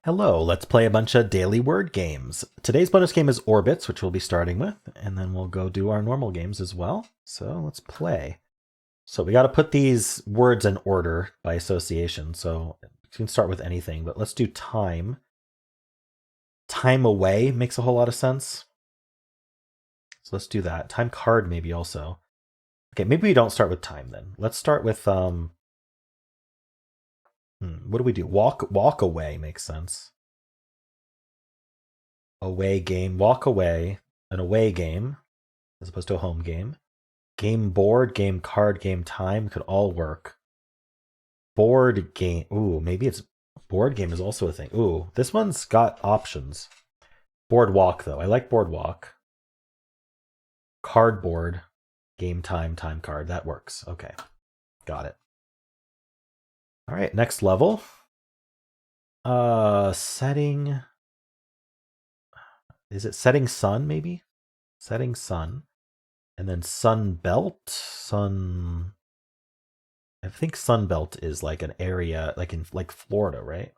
Hello, let's play a bunch of daily word games. Today's bonus game is Orbits, which we'll be starting with, and then we'll go do our normal games as well. So let's play. So we got to put these words in order by association. So you can start with anything, but let's do time. Time away makes a whole lot of sense. So let's do that. Time card maybe also. Okay, maybe we don't start with time then. Let's start with what do we do? Walk away makes sense. Away game, walk away, an away game as opposed to a home game. Game board, game card, game time could all work. Board game. Ooh, maybe it's board game is also a thing. Ooh, this one's got options. Boardwalk though. I like boardwalk. Cardboard, game time, time card. That works. Okay. Got it. All right, next level. Setting. Is it setting sun maybe? Setting sun. And then sun belt, sun I think Sunbelt is like an area like in like Florida, right?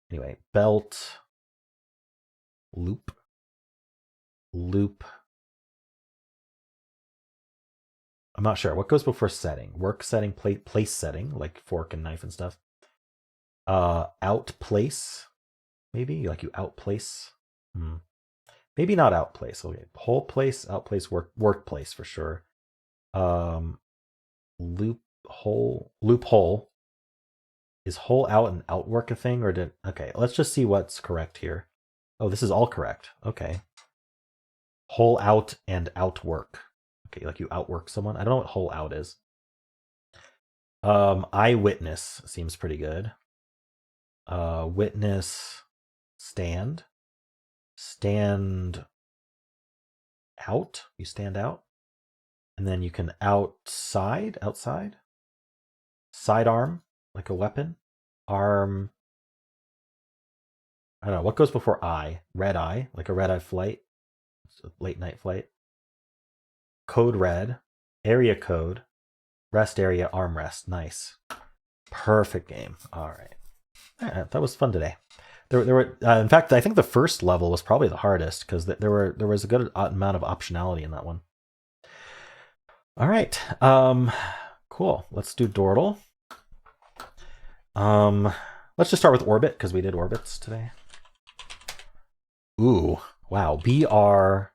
Anyway, belt, loop, loop. I'm not sure. What goes before setting? Work setting, place setting, like fork and knife and stuff. Outplace, maybe like you outplace. Maybe not outplace. Okay, whole place, outplace, workplace for sure. Um, loophole. Is hole out and outwork a thing or did? Okay, let's just see what's correct here. Oh, this is all correct. Okay. Hole out and outwork. Okay, like you outwork someone. I don't know what hole out is. Eyewitness seems pretty good. Witness stand. Stand out. You stand out. And then you can outside. Sidearm, like a weapon. Arm. I don't know. What goes before eye? Red eye, like a red eye flight. It's a late night flight. Code red. Area code. Rest area, armrest. Nice. Perfect game. All right. That was fun today. There were, in fact, I think the first level was probably the hardest because there was a good amount of optionality in that one. All right, cool. Let's do Dordle. Let's just start with orbit because we did orbits today. Ooh, wow. BR.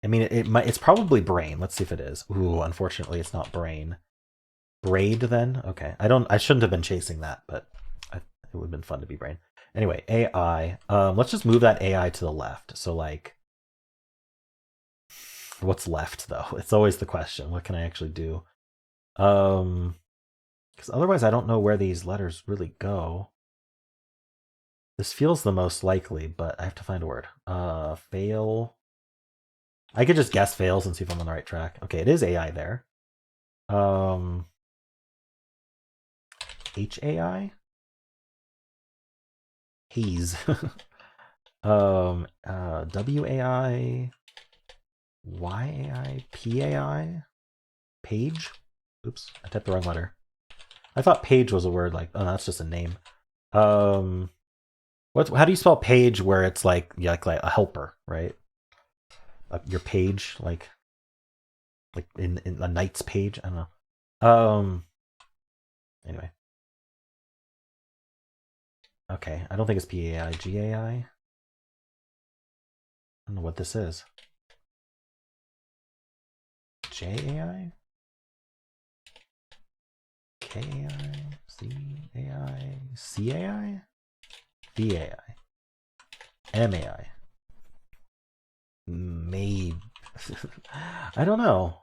I mean, it's probably brain. Let's see if it is. Ooh, unfortunately, it's not brain. Braid then? Okay. I shouldn't have been chasing that, but it would have been fun to be brain. Anyway, AI. Let's just move that AI to the left. So like, what's left though? It's always the question. What can I actually do? Because otherwise I don't know where these letters really go. This feels the most likely, but I have to find a word. Fail. I could just guess fails and see if I'm on the right track. Okay, it is AI there. HAI? Haze. WAI, YAI, PAI, page. Oops, I typed the wrong letter. I thought page was a word. Like, oh, no, that's just a name. What? How do you spell page? Where it's like, yeah, like a helper, right? Your page, like in a knight's page. I don't know. Anyway. Okay, I don't think it's PAI. GAI. I don't know what this is. JAI? KAI? CAI? CAI? BAI? MAI? Maybe. I don't know.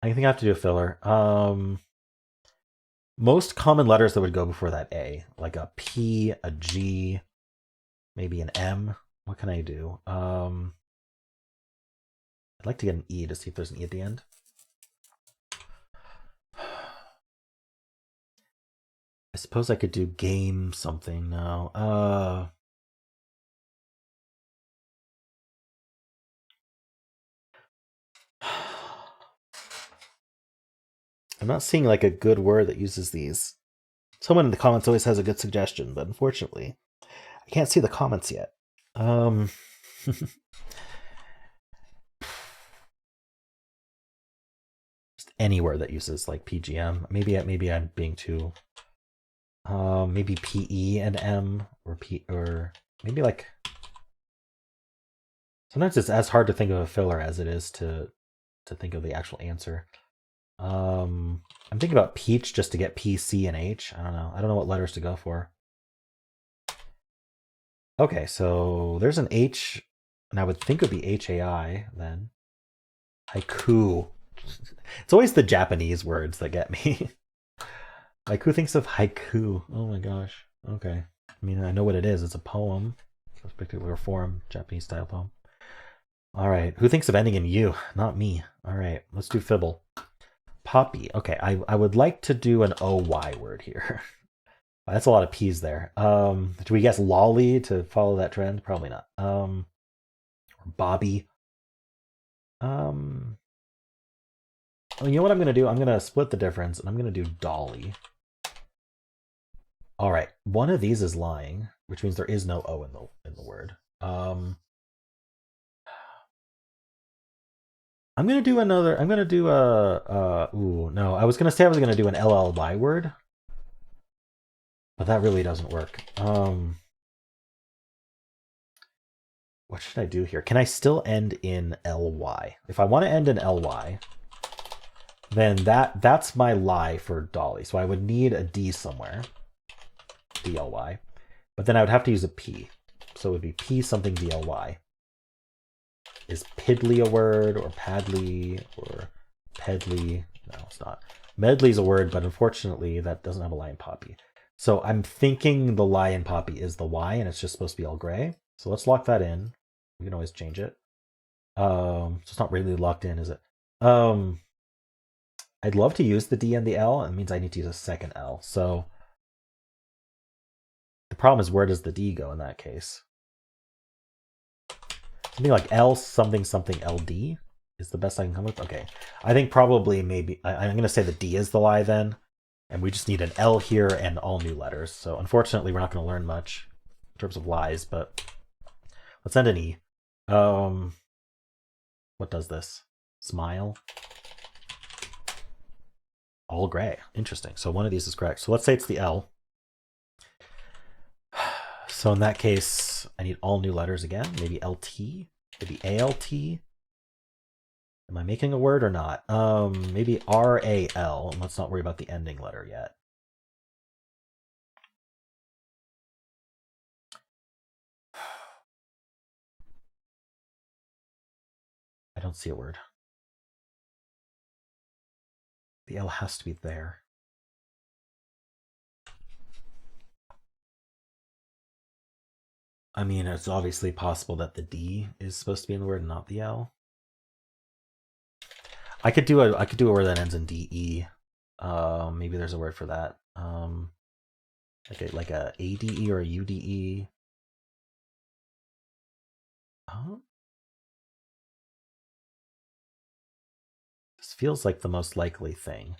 I think I have to do a filler. Most common letters that would go before that A, like a P, a G, maybe an M. What can I do? I'd like to get an E to see if there's an E at the end. I suppose I could do game something now. I'm not seeing like a good word that uses these. Someone in the comments always has a good suggestion, but unfortunately, I can't see the comments yet. Just anywhere that uses like PGM. Maybe I'm being too. Maybe PE and M or maybe like. Sometimes it's as hard to think of a filler as it is to think of the actual answer. I'm thinking about peach just to get P, C, and H. I don't know. I don't know what letters to go for. Okay, so there's an H, and I would think it would be H-A-I then. Haiku. It's always the Japanese words that get me. Like, who thinks of haiku? Oh my gosh. Okay. I mean, I know what it is. It's a poem. It's a particular form, Japanese style poem. All right. Who thinks of ending in U? Not me. All right. Let's do Fibble. Poppy. Okay. I would like to do an OY word here. That's a lot of P's there. Do we guess lolly to follow that trend? Probably not. Or Bobby. Well, you know what I'm going to do? I'm going to split the difference, and I'm going to do Dolly. All right. One of these is lying, which means there is no O in the word. I'm going to do another. I'm going to do a. Ooh, no. I was going to say I was going to do an LLY word, but that really doesn't work. What should I do here? Can I still end in LY? If I want to end in LY, then that's my lie for Dolly. So I would need a D somewhere. DLY. But then I would have to use a P. So it would be P something DLY. Is piddly a word, or padly, or pedly? No, it's not. Medley's a word, but unfortunately that doesn't have a lie in Poppy. So I'm thinking the lie in Poppy is the Y, and it's just supposed to be all gray. So let's lock that in. We can always change it. So it's not really locked in, is it? I'd love to use the D and the L. It means I need to use a second L. So the problem is, where does the D go in that case? Something like L something something LD is the best I can come with. Okay, I think probably maybe I'm going to say the D is the lie then, and we just need an L here and all new letters. So unfortunately, we're not going to learn much in terms of lies, but let's end an E. What does this? Smile. All gray. Interesting. So one of these is correct. So let's say it's the L. So in that case, I need all new letters again. Maybe LT, maybe ALT. Am I making a word or not? Maybe RAL. And let's not worry about the ending letter yet. I don't see a word. The L has to be there. I mean, it's obviously possible that the D is supposed to be in the word and not the L. I could do a word that ends in DE. Maybe there's a word for that. Like a ADE or a UDE. This feels like the most likely thing.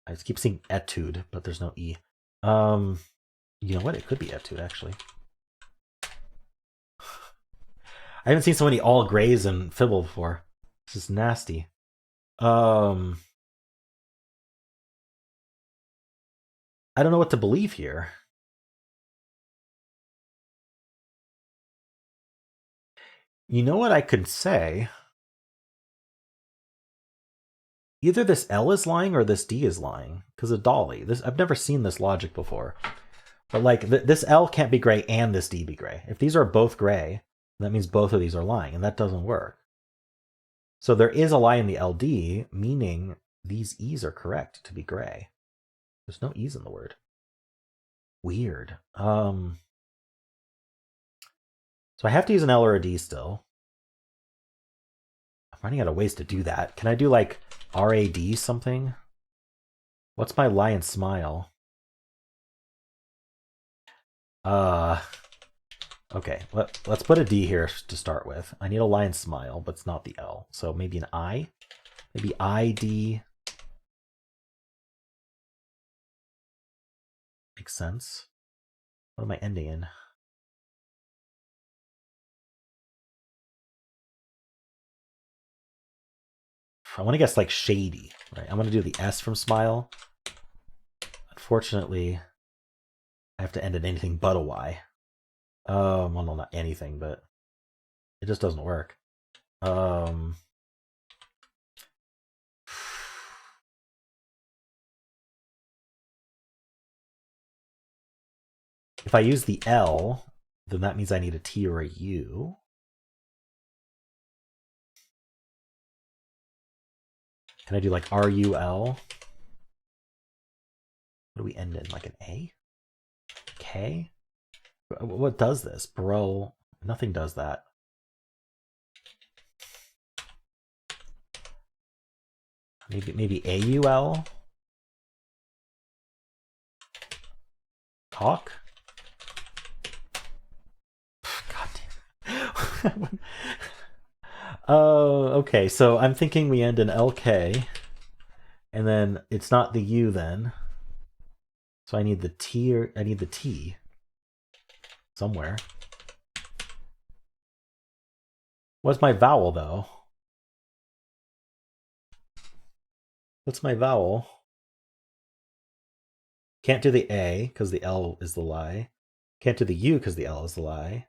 I just keep seeing etude, but there's no E. You know what? It could be etude, actually. I haven't seen so many all grays in Fibble before. This is nasty. I don't know what to believe here. You know what I could say? Either this L is lying or this D is lying, because of Dolly. I've never seen this logic before. But like this L can't be gray and this D be gray. If these are both gray, that means both of these are lying, and that doesn't work. So there is a lie in the LD, meaning these E's are correct to be gray. There's no E's in the word. Weird. So I have to use an L or a D still. I'm running out of ways to do that. Can I do like RAD something? What's my lie and smile? Okay, let's put a D here to start with. I need a lie and smile, but it's not the L. So maybe an I? Maybe ID. makes sense. What am I ending in? I want to guess like shady, right? I want to do the S from smile. Unfortunately, I have to end in anything but a Y. Well, no, not anything, but it just doesn't work. If I use the L, then that means I need a T or a U. Can I do like R-U-L? What do we end in? Like an A? K? What does this? Bro, nothing does that. Maybe A-U-L? Talk? God damn. Okay, so I'm thinking we end in LK, and then it's not the U then. So I need the T, or I need the T somewhere. What's my vowel though? What's my vowel? Can't do the A because the L is the lie. Can't do the U because the L is the lie.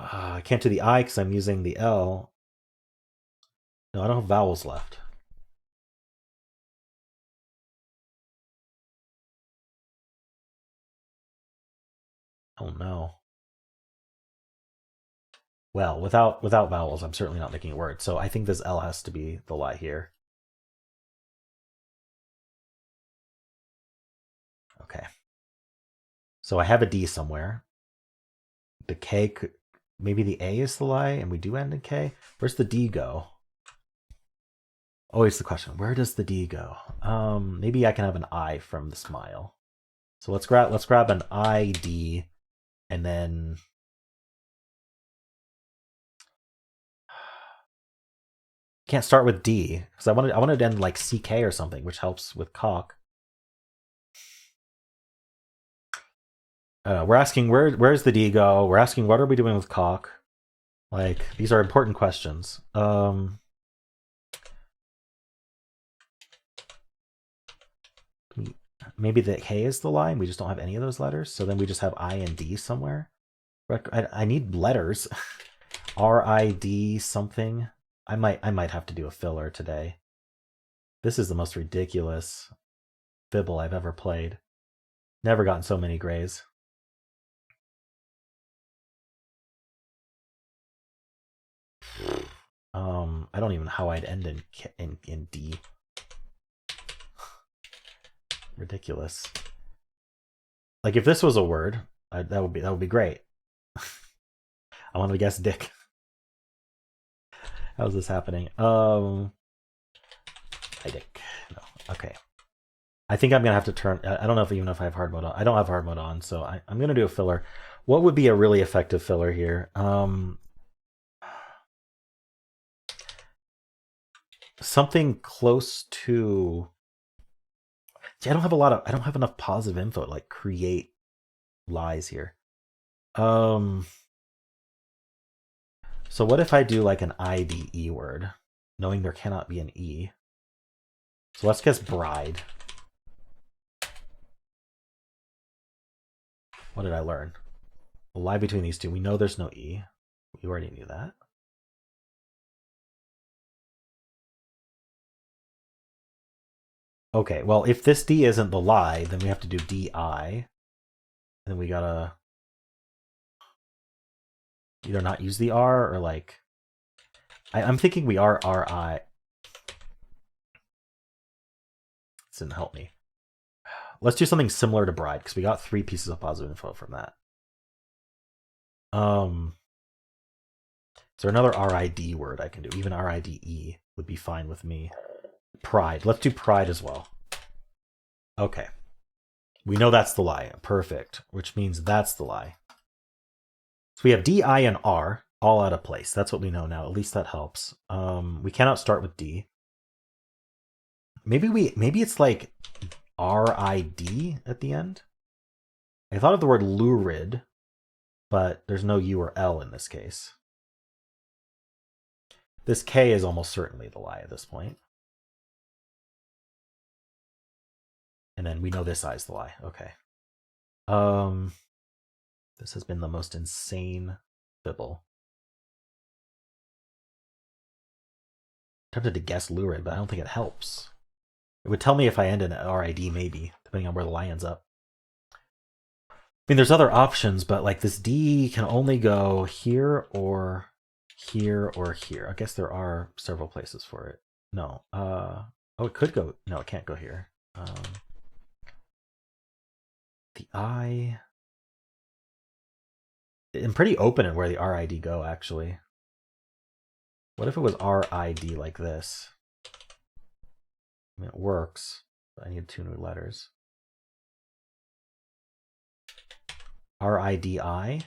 I can't do the I because I'm using the L. No, I don't have vowels left. Oh no. Well, without vowels, I'm certainly not making a word. So I think this L has to be the lie here. Okay. So I have a D somewhere. The K could, maybe the A is the lie, and we do end in K. Where's the D go? Always the question. Where does the D go? Maybe I can have an I from the smile. So let's grab an ID, and then can't start with D because I wanted to end like CK or something, which helps with cock. We're asking where's the D go? We're asking what are we doing with cock? Like these are important questions. Maybe the K is the line. We just don't have any of those letters. So then we just have I and D somewhere. I need letters. R-I-D something. I might have to do a filler today. This is the most ridiculous Fibble I've ever played. Never gotten so many grays. I don't even know how I'd end in D. Ridiculous. Like if this was a word, that would be great. I want to guess dick. How's this happening? Hi dick. No. Okay. I think I'm gonna have to turn. I don't know even if I have hard mode on. I don't have hard mode on, so I'm gonna do a filler. What would be a really effective filler here? Something close to. See, I don't have enough positive info to like create lies here. So what if I do like an IDE word, knowing there cannot be an E? So let's guess bride. What did I learn? A lie between these two. We know there's no E. We already knew that. Okay, well, if this D isn't the lie, then we have to do DI. And then we gotta either not use the R or like... I'm thinking we are RI. This didn't help me. Let's do something similar to bride, because we got 3 pieces of positive info from that. Is there another RID word I can do? Even RIDE would be fine with me. Pride. Let's do pride as well. Okay. We know that's the lie. Perfect. Which means that's the lie. So we have D, I, and R all out of place. That's what we know now. At least that helps. We cannot start with D. Maybe it's like R-I-D at the end. I thought of the word lurid, but there's no U or L in this case. This K is almost certainly the lie at this point. And then we know this I is the lie. Okay. This has been the most insane Fibble. I'm tempted to guess lurid, but I don't think it helps. It would tell me if I end in RID, maybe, depending on where the lie ends up. I mean, there's other options, but like this D can only go here or here or here. I guess there are several places for it. No. Oh, it could go. No, it can't go here. The I. I'm pretty open at where the RID go, actually. What if it was RID like this? I mean, it works, but I need 2 new letters. RIDI?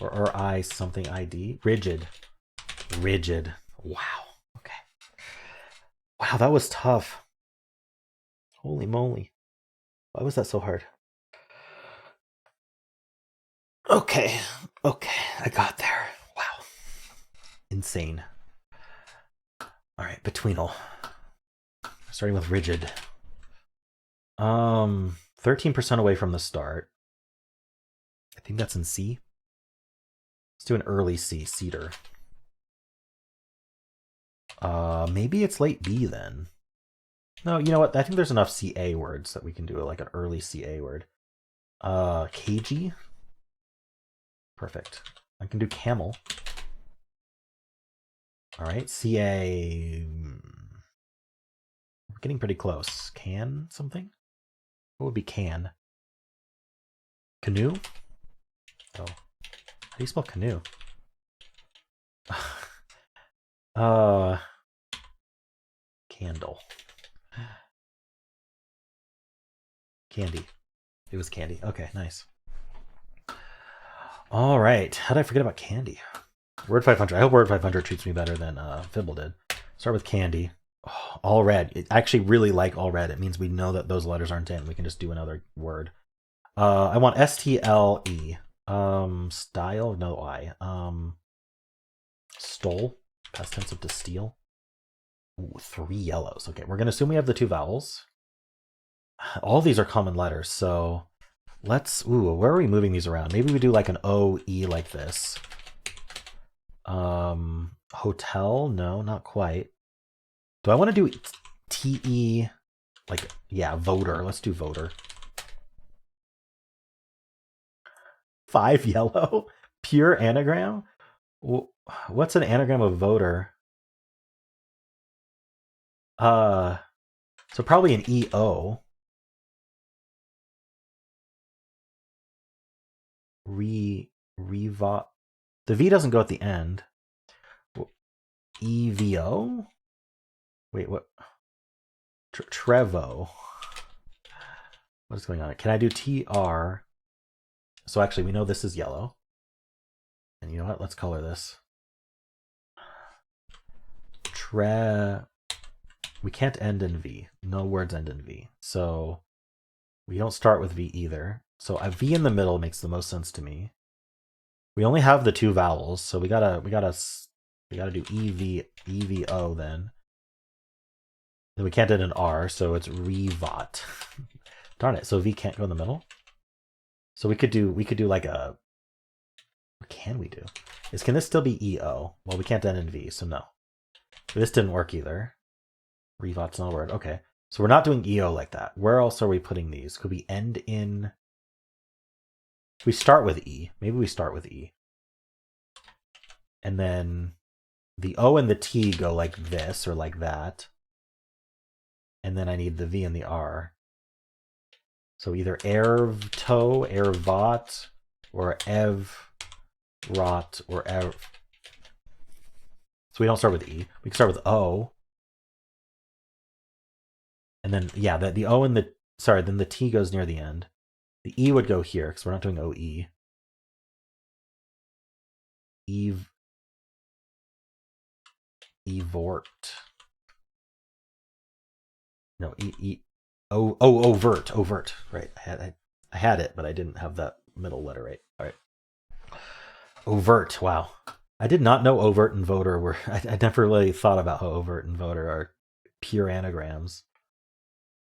Or RI something ID? Rigid. Rigid. Wow. Okay. Wow, that was tough. Holy moly. Why was that so hard? Okay. Okay. I got there. Wow. Insane. All right. Betweenle. Starting with rigid. 13% away from the start. I think that's in C. Let's do an early C. Cedar. Maybe it's late B then. No, you know what? I think there's enough CA words that we can do like an early CA word. KG. Perfect. I can do camel. All right, CA. We're getting pretty close. Can something? What would be can? Canoe? Oh. How do you spell canoe? Candle. Candy. It was candy. Okay, nice. All right. How did I forget about candy? Word 500. I hope Word 500 treats me better than Fibble did. Start with candy. Oh, all red. I actually really like all red. It means we know that those letters aren't in. We can just do another word. I want STLE. Style? No I. Stole. Past tense of to steal. Ooh, 3 yellows. Okay, we're gonna assume we have the 2 vowels. All these are common letters, so let's. Ooh, where are we moving these around? Maybe we do like an OE like this. Hotel? No, not quite. Do I want to do TE? Like, yeah, voter. Let's do voter. 5 yellow? Pure anagram? What's an anagram of voter? So probably an EO. Revot. The V doesn't go at the end. EVO? Wait, what? Trevo. What is going on? Can I do TR? So actually, we know this is yellow. And you know what? Let's color this. We can't end in V. No words end in V. So we don't start with V either. So a V in the middle makes the most sense to me. We only have the 2 vowels, so we gotta do EVO then. Then we can't end an R, so it's revot. Darn it! So V can't go in the middle. So we could do like a. What can we do? Can this still be EO? Well, we can't end in V, so no. This didn't work either. Revot's not a word. Okay, so we're not doing EO like that. Where else are we putting these? Could we end in? We start with E. Maybe we start with E. And then the O and the T go like this or like that. And then I need the V and the R. So either ervto, ervot, or evrot, or ev. So we don't start with E. We can start with O. And then, yeah, the O and the, sorry, then the T goes near the end. The E would go here, because we're not doing OE. Evort. No, Overt, overt. Right. I had it, but I didn't have that middle letter right. All right. Overt. Wow. I did not know overt and voter were. I never really thought about how overt and voter are pure anagrams.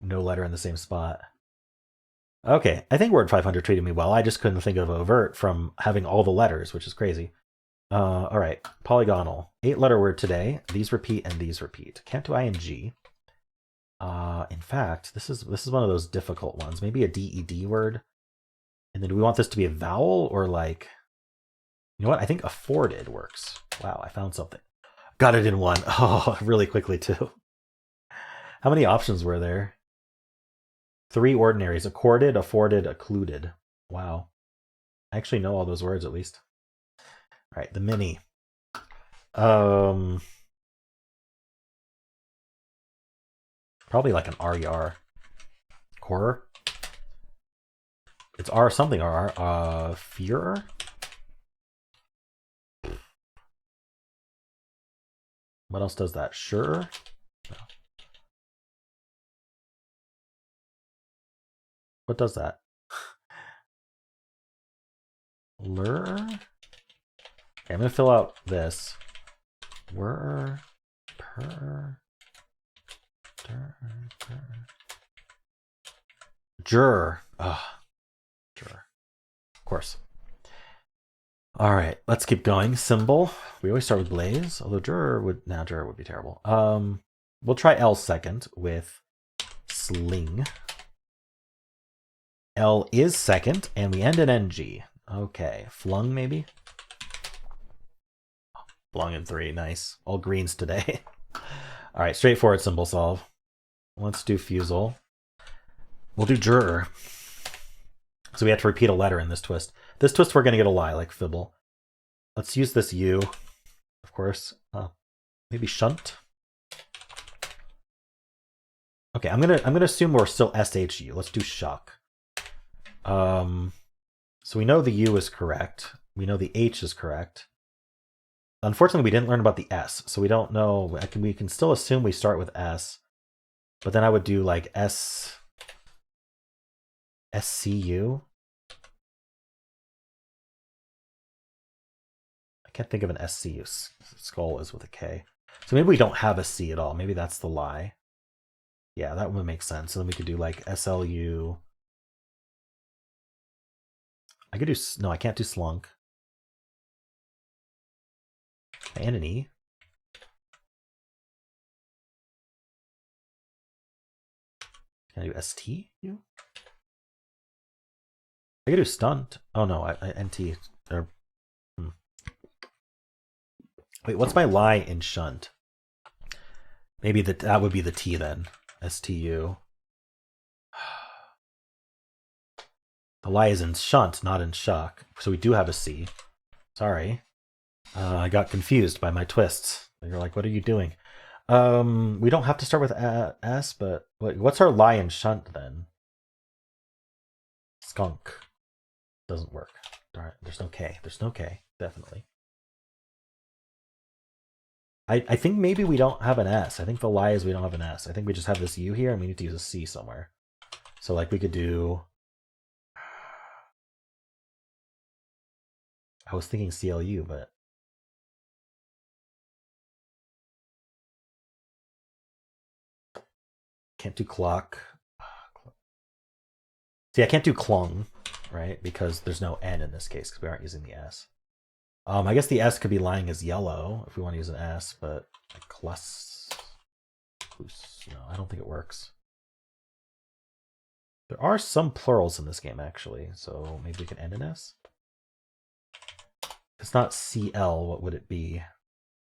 No letter in the same spot. Okay, I think Word 500 treated me well. I just couldn't think of overt from having all the letters, which is crazy. All right, Polygonle. 8-letter word today. These repeat and these repeat. Can't do ing. In fact, this is one of those difficult ones. Maybe a DED word. And then do we want this to be a vowel or like, you know what? I think afforded works. Wow, I found something. Got it in one. Oh, really quickly too. How many options were there? 3 ordinaries. Accorded, afforded, occluded. Wow. I actually know all those words at least. All right, the mini. Probably like an RER. Horror. It's R something. R. Führer. What else does that? Sure. No. What does that? Lure. Okay, I'm gonna fill out this. Were. Per. Jur. Ugh. Jur. Of course. All right, let's keep going. Symbol. We always start with blaze, although juror would be terrible. We'll try L second with sling. L is second, and we end in NG. Okay, flung maybe. Flung in 3, nice. All greens today. All right, straightforward symbol solve. Let's do Fusele. We'll do juror. So we have to repeat a letter in this twist. This twist we're gonna get a lie like Fibble. Let's use this U, of course. Maybe shunt. Okay, I'm gonna assume we're still SHU. Let's do shock. So we know the U is correct. We know the H is correct. Unfortunately, we didn't learn about the S, so we don't know. We can still assume we start with S, but then I would do like SCU. I can't think of an SCU. Skull is with a K. So maybe we don't have a C at all. Maybe that's the lie. Yeah, that would make sense. So then we could do like SLU. I could do, no, I can't do slunk. And an E. Can I do STU? I could do stunt. Oh no, NT. Or, Wait, what's my lie in shunt? Maybe that would be the T then. STU. The lie is in shunt, not in shock. So we do have a C. Sorry. I got confused by my twists. You're like, what are you doing? We don't have to start with S, but what's our lie in shunt then? Skunk. Doesn't work. Darn it. There's no K. There's no K. Definitely. I think maybe we don't have an S. I think the lie is we don't have an S. I think we just have this U here and we need to use a C somewhere. So like we could do... I was thinking CLU, but... Can't do clock. See, I can't do clung, right? Because there's no N in this case because we aren't using the S. I guess the S could be lying as yellow if we want to use an S, but like clus. No, I don't think it works. There are some plurals in this game actually, so maybe we can end in S. If it's not CL, what would it be?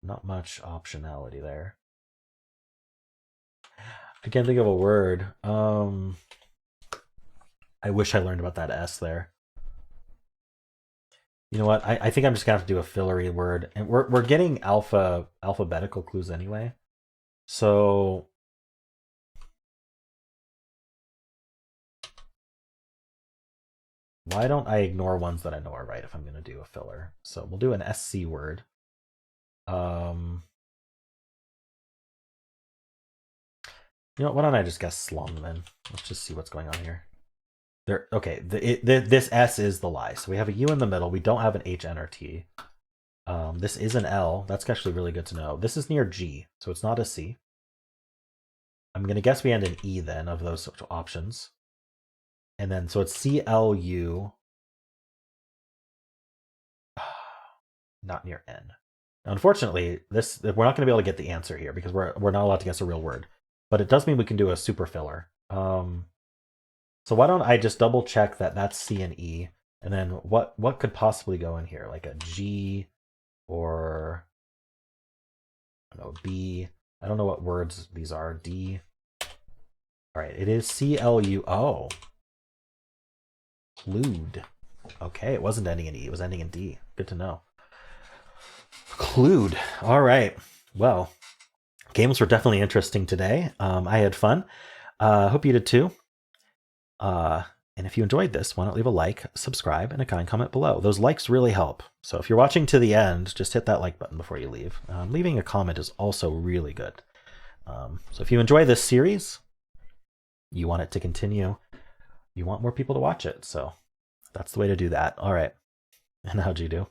Not much optionality there. I can't think of a word. I wish I learned about that S there. You know what? I think I'm just gonna have to do a fillery word, and we're getting alphabetical clues anyway. So why don't I ignore ones that I know are right if I'm gonna do a filler? So we'll do an SC word. You know, why don't I just guess slum then? Let's just see what's going on here. There. Okay, this S is the lie. So we have a U in the middle. We don't have an H, N, or T. This is an L. That's actually really good to know. This is near G, so it's not a C. I'm going to guess we end in E then of those options. And then, so it's CLU. Not near N. Now, unfortunately, we're not going to be able to get the answer here because we're not allowed to guess a real word. But it does mean we can do a super filler. So why don't I just double check that that's C and E, and then what could possibly go in here, like a G or I don't know, B. I don't know what words these are. D. All right, it is CLU. Oh, clued. Okay, it wasn't ending in E. It was ending in D. Good to know. Clued. All right. Well, games were definitely interesting today. I had fun. Hope you did too. And if you enjoyed this, why not leave a like, subscribe, and a kind comment below. Those likes really help. So if you're watching to the end, just hit that like button before you leave. Leaving a comment is also really good. So if you enjoy this series, you want it to continue, you want more people to watch it. So that's the way to do that. All right. And how'd you do?